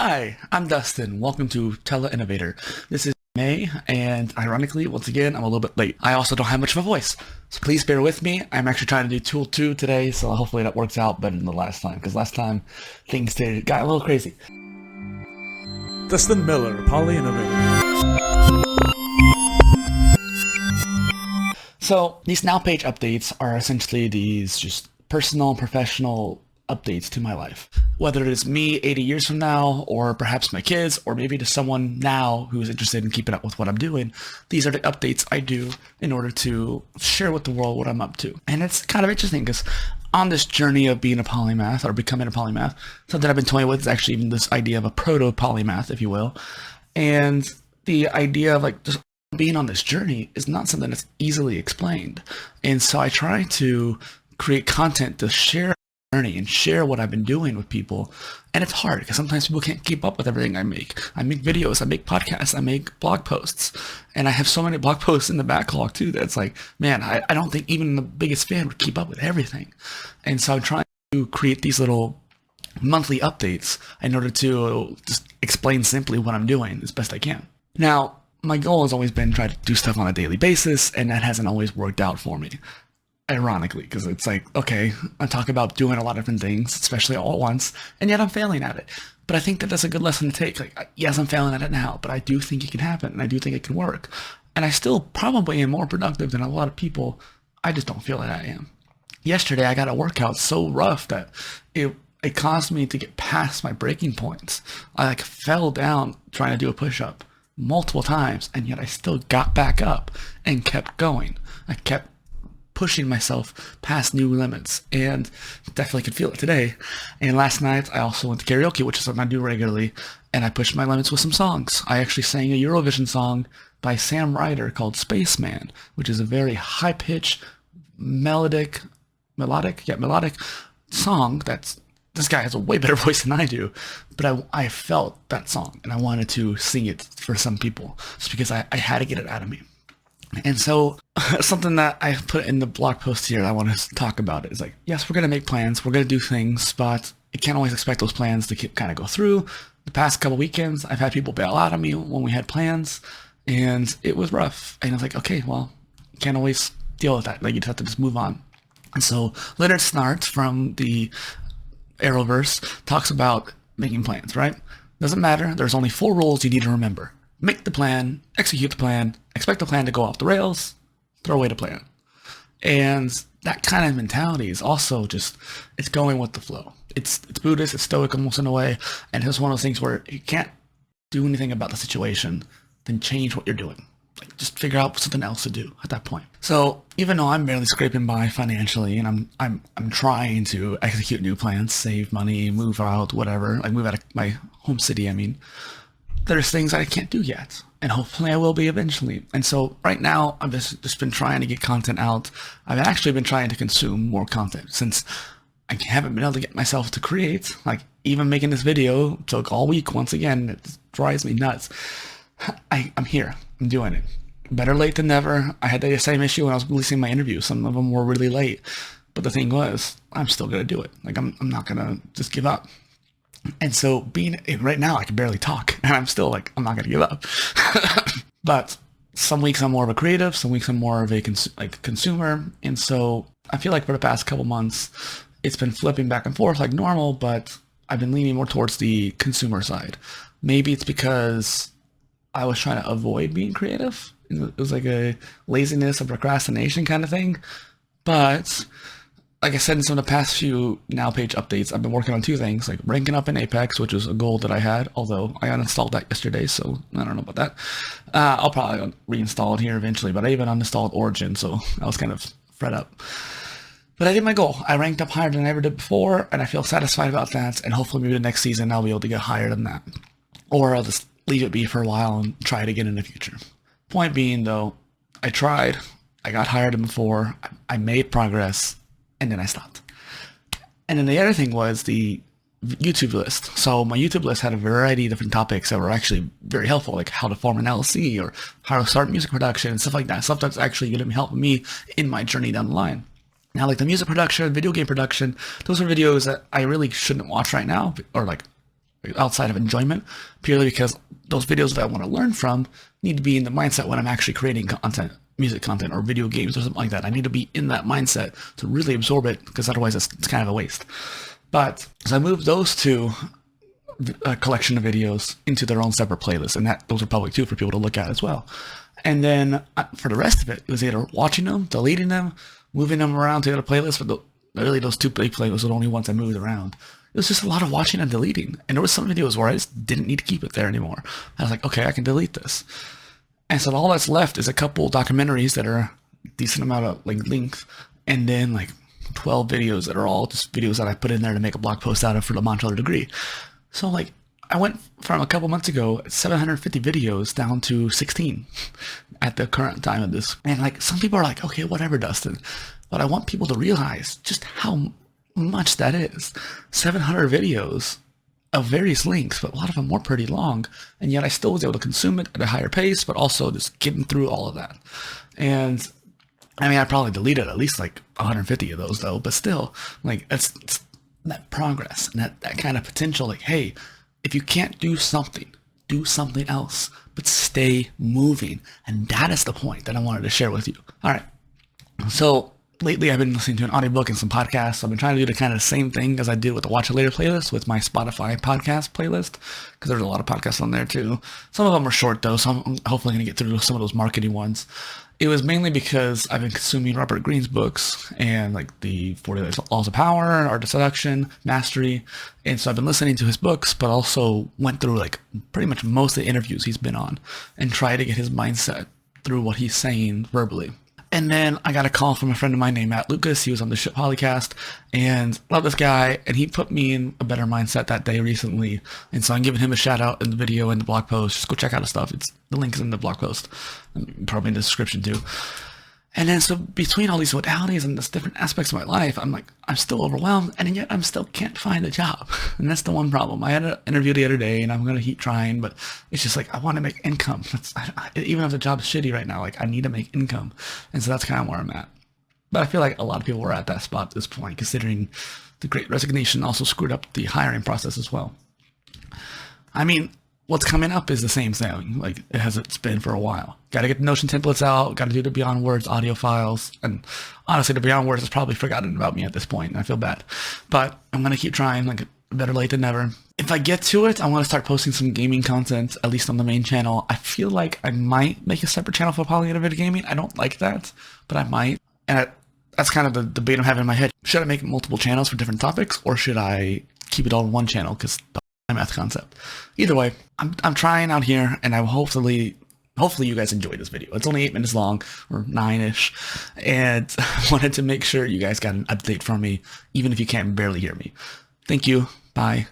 Hi, I'm Dustin. Welcome to Poly-innovator. This is May, and ironically, once again, I'm a little bit late. I also don't have much of a voice, so please bear with me. I'm actually trying to do Tool 2 today, so hopefully that works out better than the last time, because last time things got a little crazy. Dustin Miller, PolyInnovator. So these Now page updates are essentially these just personal and professional updates to my life. Whether it is me 80 years from now, or perhaps my kids, or maybe to someone now who is interested in keeping up with what I'm doing, these are the updates I do in order to share with the world what I'm up to. And it's kind of interesting because on this journey of being a polymath or becoming a polymath, something I've been toying with is actually even this idea of a proto-polymath, if you will. And the idea of like just being on this journey is not something that's easily explained. And so I try to create content to share journey and share what I've been doing with people. And it's hard because sometimes people can't keep up with everything I make. I make videos, I make podcasts, I make blog posts, and I have so many blog posts in the backlog too that's like, man, I don't think even the biggest fan would keep up with everything. And so I'm trying to create these little monthly updates in order to just explain simply what I'm doing as best I can. Now, my goal has always been to try to do stuff on a daily basis, and that hasn't always worked out for me. Ironically, because it's like, okay, I talk about doing a lot of different things, especially all at once, and yet I'm failing at it. But I think that that's a good lesson to take. Like, yes, I'm failing at it now, but I do think it can happen, and I do think it can work. And I still probably am more productive than a lot of people. I just don't feel that I am. Yesterday, I got a workout so rough that it caused me to get past my breaking points. I like fell down trying to do a push-up multiple times, and yet I still got back up and kept going. I kept pushing myself past new limits, and definitely could feel it today. And last night I also went to karaoke, which is something I do regularly, and I pushed my limits with some songs. I actually sang a Eurovision song by Sam Ryder called Spaceman, which is a very high-pitched melodic song. This guy has a way better voice than I do, but I felt that song and I wanted to sing it for some people just because I had to get it out of me. And so something that I put in the blog post here that I want to talk about is like, yes, we're going to make plans, we're going to do things, but you can't always expect those plans to kind of go through. The past couple weekends, I've had people bail out on me when we had plans, and it was rough. And I was like, okay, well, you can't always deal with that. Like, you just have to just move on. And so Leonard Snart from the Arrowverse talks about making plans, right? Doesn't matter. There's only 4 rules you need to remember. Make the plan, execute the plan, expect the plan to go off the rails, throw away the plan. And that kind of mentality is also just, it's going with the flow. It's Buddhist, it's Stoic almost in a way, and it's one of those things where you can't do anything about the situation, then change what you're doing. Like, just figure out something else to do at that point. So even though I'm barely scraping by financially, and I'm trying to execute new plans, save money, move out, whatever, like move out of my home city, I mean, there's things I can't do yet, and hopefully I will be eventually. And so right now, I've just been trying to get content out. I've actually been trying to consume more content since I haven't been able to get myself to create. Like, even making this video took all week once again. It drives me nuts. I'm here. I'm doing it. Better late than never. I had the same issue when I was releasing my interviews. Some of them were really late. But the thing was, I'm still going to do it. Like, I'm not going to just give up. And so right now, I can barely talk, and I'm still like, I'm not going to give up. But some weeks I'm more of a creative, some weeks I'm more of a consumer. And so I feel like for the past couple months, it's been flipping back and forth like normal, but I've been leaning more towards the consumer side. Maybe it's because I was trying to avoid being creative. It was like a laziness or procrastination kind of thing. But like I said in some of the past few Now page updates, I've been working on 2 things, like ranking up in Apex, which was a goal that I had, although I uninstalled that yesterday, so I don't know about that. I'll probably reinstall it here eventually, but I even uninstalled Origin, so I was kind of fed up. But I did my goal. I ranked up higher than I ever did before, and I feel satisfied about that, and hopefully maybe the next season I'll be able to get higher than that. Or I'll just leave it be for a while and try it again in the future. Point being, though, I tried, I got higher than before, I made progress, and then I stopped. And then the other thing was the YouTube list. So my YouTube list had a variety of different topics that were actually very helpful, like how to form an LLC or how to start music production and stuff like that. Stuff that's actually going to help me in my journey down the line. Now, like the music production, video game production, those are videos that I really shouldn't watch right now, or like outside of enjoyment, purely because those videos that I want to learn from need to be in the mindset when I'm actually creating content, music content or video games or something like that. I need to be in that mindset to really absorb it, because otherwise it's kind of a waste. But so I moved those two a collection of videos into their own separate playlists, and those are public too for people to look at as well. And then for the rest of it, it was either watching them, deleting them, moving them around to other playlists. But really, those two big playlists were the only ones I moved around. It was just a lot of watching and deleting. And there was some videos where I just didn't need to keep it there anymore. I was like, okay, I can delete this. And so all that's left is a couple documentaries that are a decent amount of length, and then 12 videos that are all just videos that I put in there to make a blog post out of for the modular degree. So I went from a couple months ago, 750 videos down to 16 at the current time of this. And some people are like, okay, whatever, Dustin. But I want people to realize just how much that is. 700 videos of various lengths, but a lot of them were pretty long. And yet I still was able to consume it at a higher pace, but also just getting through all of that. And I mean, I probably deleted at least 150 of those though, but still, it's that progress and that kind of potential. Hey, if you can't do something else, but stay moving. And that is the point that I wanted to share with you. All right. So lately I've been listening to an audiobook and some podcasts. I've been trying to do the kind of same thing as I did with the Watch It Later playlist with my Spotify podcast playlist, because there's a lot of podcasts on there too. Some of them are short though, so I'm hopefully going to get through some of those marketing ones. It was mainly because I've been consuming Robert Greene's books and the 40 Laws of Power, Art of Seduction, Mastery. And so I've been listening to his books, but also went through pretty much most of the interviews he's been on and try to get his mindset through what he's saying verbally. And then I got a call from a friend of mine named Matt Lucas. He was on the POLYCAST, and love this guy. And he put me in a better mindset that day recently. And so I'm giving him a shout out in the video and the blog post. Just go check out his stuff. The link is in the blog post, probably in the description too. And then so between all these modalities and these different aspects of my life, I'm still overwhelmed, and yet I'm still can't find a job. And that's the one problem. I had an interview the other day, and I'm going to keep trying, but it's just I want to make income. Even if the job's shitty right now, I need to make income. And so that's kind of where I'm at. But I feel like a lot of people were at that spot at this point, considering the Great Resignation also screwed up the hiring process as well. I mean, what's coming up is the same thing, it hasn't been for a while. Got to get the Notion templates out, got to do the Beyond Words audio files, and honestly, the Beyond Words has probably forgotten about me at this point, and I feel bad. But I'm going to keep trying, better late than never. If I get to it, I want to start posting some gaming content, at least on the main channel. I feel like I might make a separate channel for PolyInnovator Gaming. I don't like that, but I might. And that's kind of the debate I'm having in my head. Should I make multiple channels for different topics, or should I keep it all in one channel? Because math concept. Either way, I'm trying out here, and I will hopefully you guys enjoyed this video. It's only 8 minutes long, or 9-ish, and I wanted to make sure you guys got an update from me, even if you can't barely hear me. Thank you. Bye.